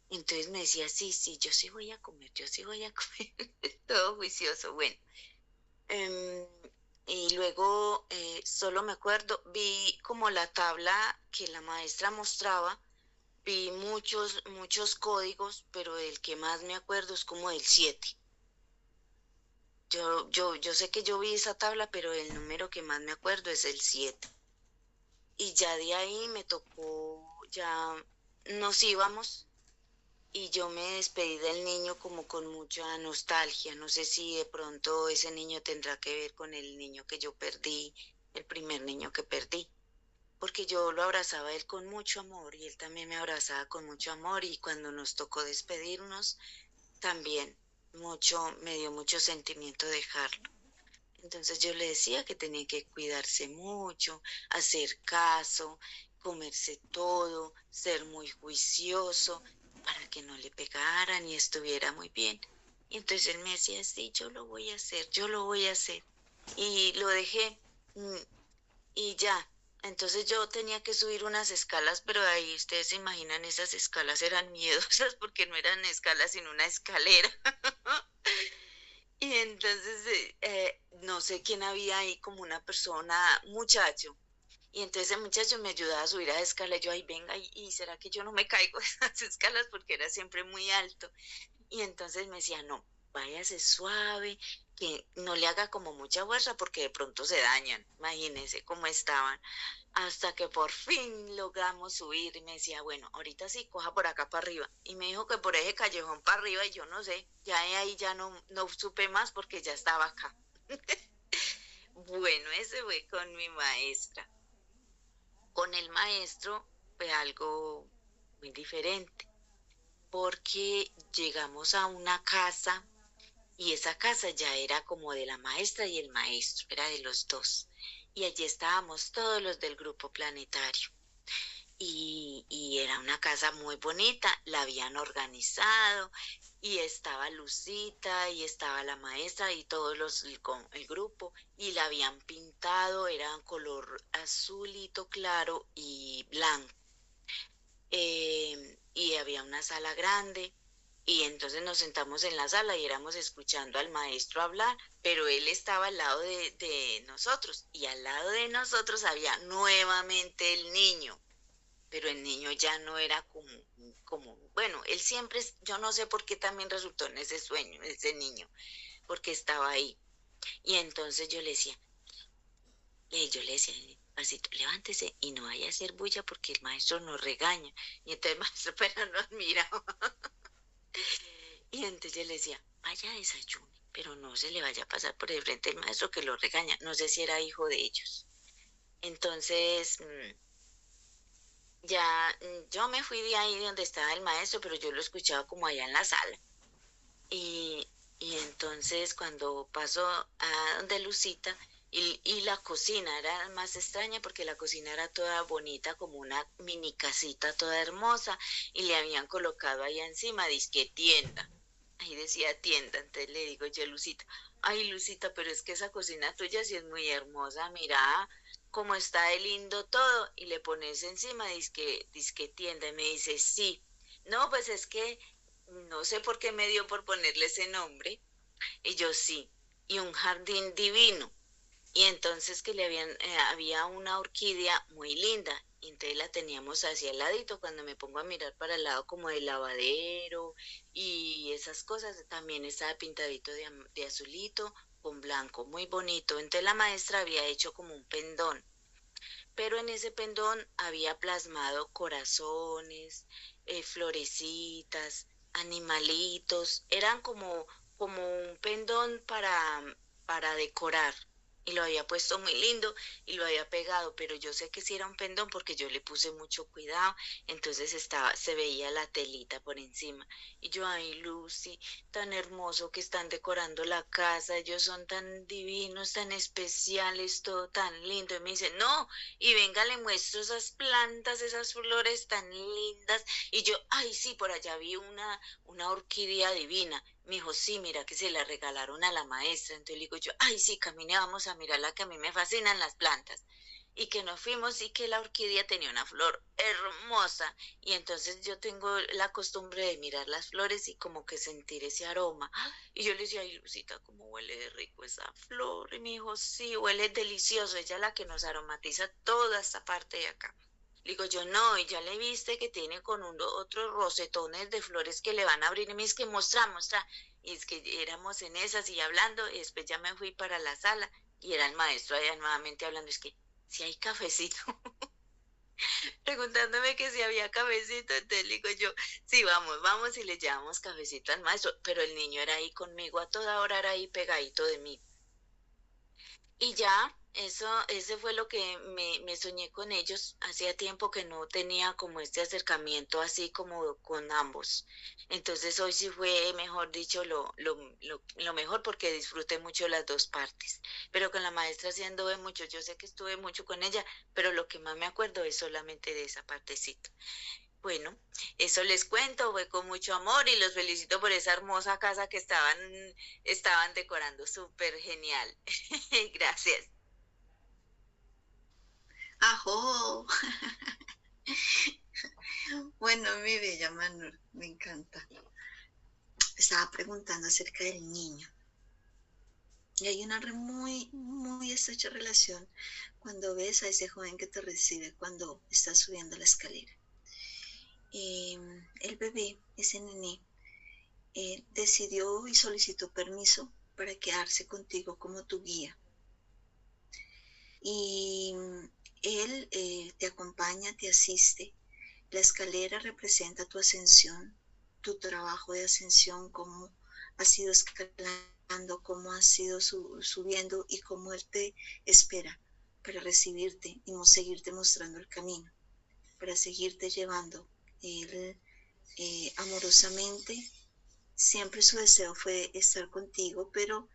Entonces me decía, sí, yo sí voy a comer, yo sí voy a comer. Todo juicioso, bueno. Y luego solo me acuerdo, vi como la tabla que la maestra mostraba, vi muchos códigos, pero el que más me acuerdo es como el 7. Yo sé que yo vi esa tabla, pero el número que más me acuerdo es el 7. Y ya de ahí me tocó, ya nos íbamos y yo me despedí del niño como con mucha nostalgia. No sé si de pronto ese niño tendrá que ver con el niño que yo perdí, el primer niño que perdí, porque yo lo abrazaba a él con mucho amor y él también me abrazaba con mucho amor y cuando nos tocó despedirnos también me dio mucho sentimiento dejarlo. Entonces yo le decía que tenía que cuidarse mucho, hacer caso, comerse todo, ser muy juicioso para que no le pegaran y estuviera muy bien. Y entonces él me decía, sí, yo lo voy a hacer, yo lo voy a hacer. Y lo dejé y ya. Entonces yo tenía que subir unas escalas, pero ahí ustedes se imaginan, esas escalas eran miedosas porque no eran escalas, sino una escalera. Y entonces, no sé quién había ahí, como una persona, muchacho. Y entonces el muchacho me ayudaba a subir a la escala. Y yo, ay, venga, ¿y será que yo no me caigo de esas escalas? Porque era siempre muy alto. Y entonces me decía, no, váyase suave, que no le haga como mucha fuerza porque de pronto se dañan. Imagínense cómo estaban. Hasta que por fin logramos subir y me decía, bueno, ahorita sí, coja por acá para arriba. Y me dijo que por ese callejón para arriba y yo no sé, ya de ahí ya no supe más porque ya estaba acá. Bueno, ese fue con mi maestra. Con el maestro fue algo muy diferente porque llegamos a una casa y esa casa ya era como de la maestra y el maestro, era de los dos. y allí estábamos todos los del grupo planetario. Y era una casa muy bonita, la habían organizado y estaba Lucita y estaba la maestra y todos el grupo y la habían pintado, era color azulito claro y blanco. Y había una sala grande y entonces nos sentamos en la sala y éramos escuchando al maestro hablar, pero él estaba al lado de nosotros y al lado de nosotros había nuevamente el niño, pero el niño ya no era bueno, él siempre, yo no sé por qué también resultó en ese sueño, ese niño, porque estaba ahí. Y entonces yo le decía, pasito, levántese y no vaya a hacer bulla porque el maestro nos regaña. Y entonces el maestro pero nos miraba. Y entonces yo le decía, vaya desayune, pero no se le vaya a pasar por el frente del maestro que lo regaña. No sé si era hijo de ellos. Entonces, yo me fui de ahí donde estaba el maestro, pero yo lo escuchaba como allá en la sala. Y entonces cuando pasó a donde Lucita, y la cocina era más extraña porque la cocina era toda bonita, como una mini casita toda hermosa, y le habían colocado ahí encima, disque tienda. Ahí decía tienda, entonces le digo yo a Lucita, ay Lucita, pero es que esa cocina tuya sí es muy hermosa, mira cómo está de lindo todo, y le pones encima, disque tienda, y me dice, sí, no, pues es que no sé por qué me dio por ponerle ese nombre, y yo sí, y un jardín divino. Y entonces que había una orquídea muy linda, y entonces la teníamos hacia el ladito, cuando me pongo a mirar para el lado como del lavadero y esas cosas, también estaba pintadito de azulito con blanco, muy bonito. Entonces la maestra había hecho como un pendón, pero en ese pendón había plasmado corazones, florecitas, animalitos, eran como un pendón para decorar. Y lo había puesto muy lindo y lo había pegado, pero yo sé que sí era un pendón porque yo le puse mucho cuidado, entonces se veía la telita por encima. Y yo, ay Lucy, tan hermoso que están decorando la casa, ellos son tan divinos, tan especiales, todo tan lindo. Y me dice, no, y venga, le muestro esas plantas, esas flores tan lindas. Y yo, ay, sí, por allá vi una orquídea divina. Me dijo, sí, mira que se la regalaron a la maestra. Entonces le digo yo, ay, sí, camine, vamos a mirarla, que a mí me fascinan las plantas. Y que nos fuimos y que la orquídea tenía una flor hermosa. Y entonces yo tengo la costumbre de mirar las flores y como que sentir ese aroma. Y yo le decía, ay, Lucita, cómo huele de rico esa flor. Y me dijo, sí, huele delicioso. Ella es la que nos aromatiza toda esta parte de acá. Le digo yo, no, y ya le viste que tiene con otros rosetones de flores que le van a abrir. Y me dice que mostra. Y es que éramos en esas y hablando, y después ya me fui para la sala y era el maestro allá nuevamente hablando. Es que si hay cafecito, preguntándome que si había cafecito. Entonces le digo yo, sí, vamos y le llevamos cafecito al maestro. Pero el niño era ahí conmigo, a toda hora era ahí pegadito de mí. Y ya, ese fue lo que me soñé con ellos. Hacía tiempo que no tenía como este acercamiento así como con ambos. Entonces hoy sí fue, mejor dicho, lo mejor porque disfruté mucho las dos partes. Pero con la maestra sí anduve mucho. Yo sé que estuve mucho con ella, pero lo que más me acuerdo es solamente de esa partecita. Bueno, eso les cuento, fue con mucho amor y los felicito por esa hermosa casa que estaban decorando, súper genial. Gracias. ¡Ajo! Bueno, mi bella Manuel, me encanta. Estaba preguntando acerca del niño. Y hay una muy, muy estrecha relación cuando ves a ese joven que te recibe cuando estás subiendo la escalera. El bebé, ese nené, decidió y solicitó permiso para quedarse contigo como tu guía. Y él te acompaña, te asiste. La escalera representa tu ascensión, tu trabajo de ascensión, cómo has ido escalando, cómo has ido subiendo y cómo él te espera para recibirte y seguirte mostrando el camino, para seguirte llevando. Él amorosamente, siempre su deseo fue estar contigo, pero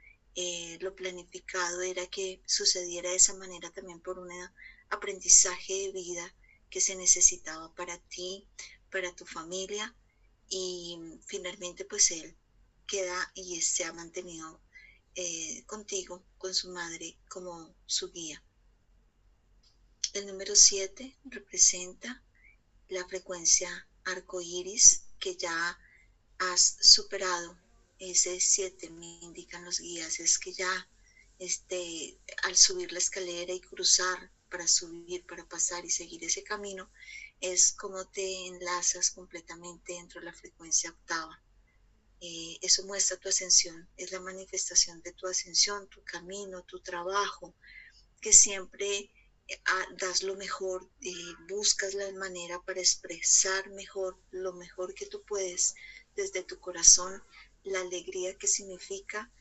Lo planificado era que sucediera de esa manera también por un aprendizaje de vida que se necesitaba para ti, para tu familia, y finalmente pues él queda y se ha mantenido contigo, con su madre como su guía. El número 7 representa la frecuencia arcoíris, que ya has superado. Ese 7 me indican los guías, es que ya al subir la escalera y cruzar para subir, para pasar y seguir ese camino, es como te enlazas completamente dentro de la frecuencia octava. Eso muestra tu ascensión, es la manifestación de tu ascensión, tu camino, tu trabajo, que siempre das lo mejor, buscas la manera para expresar mejor, lo mejor que tú puedes desde tu corazón, la alegría que significa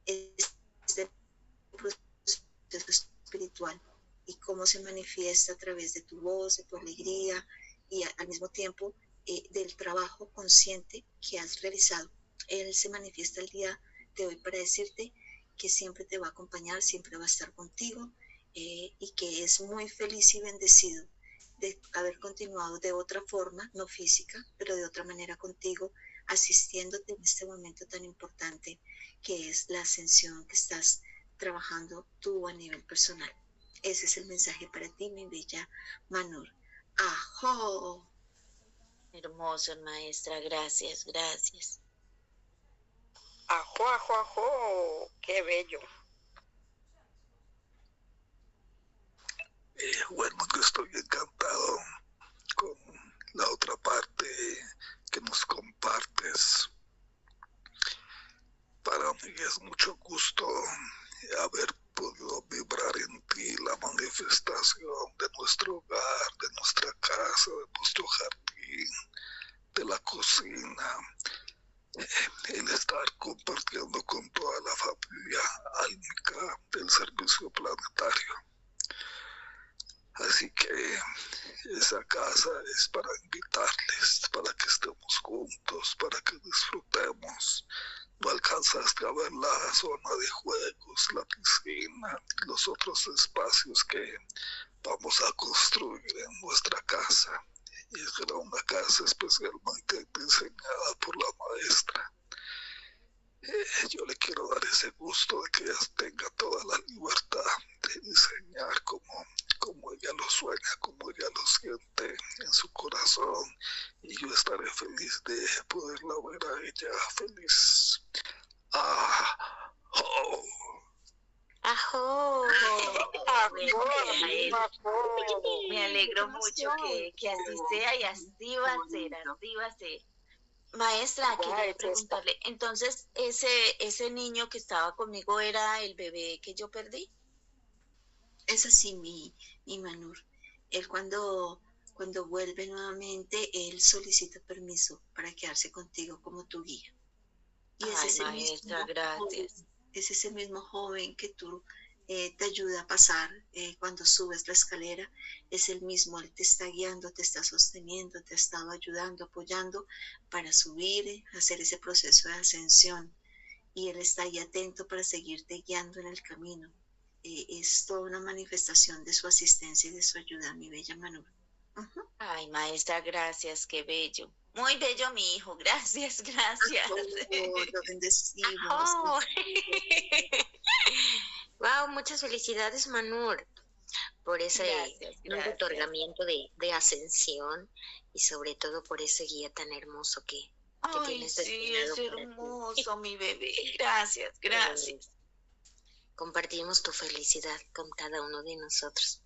este proceso espiritual y cómo se manifiesta a través de tu voz, de tu alegría y al mismo tiempo del trabajo consciente que has realizado. Él se manifiesta el día de hoy para decirte que siempre te va a acompañar, siempre va a estar contigo, y que es muy feliz y bendecido de haber continuado de otra forma, no física, pero de otra manera contigo, asistiéndote en este momento tan importante que es la ascensión que estás trabajando tú a nivel personal. Ese es el mensaje para ti, mi bella Manur. ¡Ajo! Hermoso, maestra, gracias, gracias. ¡Ajo, ajo, ajo! ¡Qué bello! Bueno, yo estoy encantado con la otra parte que nos compartes. Para mí es mucho gusto haber podido vibrar en ti la manifestación de nuestro hogar, de nuestra casa, de nuestro jardín, de la cocina, el estar compartiendo con toda la familia álmica del servicio planetario. Así que esa casa es para invitarles, para que estemos juntos, para que disfrutemos. No alcanzaste a ver la zona de juegos, la piscina, los otros espacios que vamos a construir en nuestra casa. Y será una casa especialmente diseñada por la maestra. Yo le quiero dar ese gusto de que ella tenga toda la libertad de diseñar como ella lo sueña, como ella lo siente en su corazón, y yo estaré feliz de poderla ver a ella feliz. ¡Ajo! ¡Ajo! ¡Ajo! Me alegro mucho que así sea y así va a ser, así va a ser. Maestra, quería preguntarle, entonces, ¿ese niño que estaba conmigo era el bebé que yo perdí? Es así, mi Manur. Él cuando vuelve nuevamente, él solicita permiso para quedarse contigo como tu guía. Y Ay, maestra, gracias. Es ese mismo joven que tú te ayuda a pasar cuando subes la escalera. Es el mismo, él te está guiando, te está sosteniendo, te ha estado ayudando, apoyando para subir, hacer ese proceso de ascensión. Y él está ahí atento para seguirte guiando en el camino. Es toda una manifestación de su asistencia y de su ayuda, mi bella Manur. Ay, maestra, gracias, qué bello. Muy bello mi hijo, gracias, gracias. Lo bendecimos. Oh. Wow, muchas felicidades, Manur, por ese Gracias. otorgamiento de ascensión y sobre todo por ese guía tan hermoso que Ay, tienes sí, destinado es para ti. hermoso mi bebé. Gracias, gracias. Compartimos tu felicidad con cada uno de nosotros.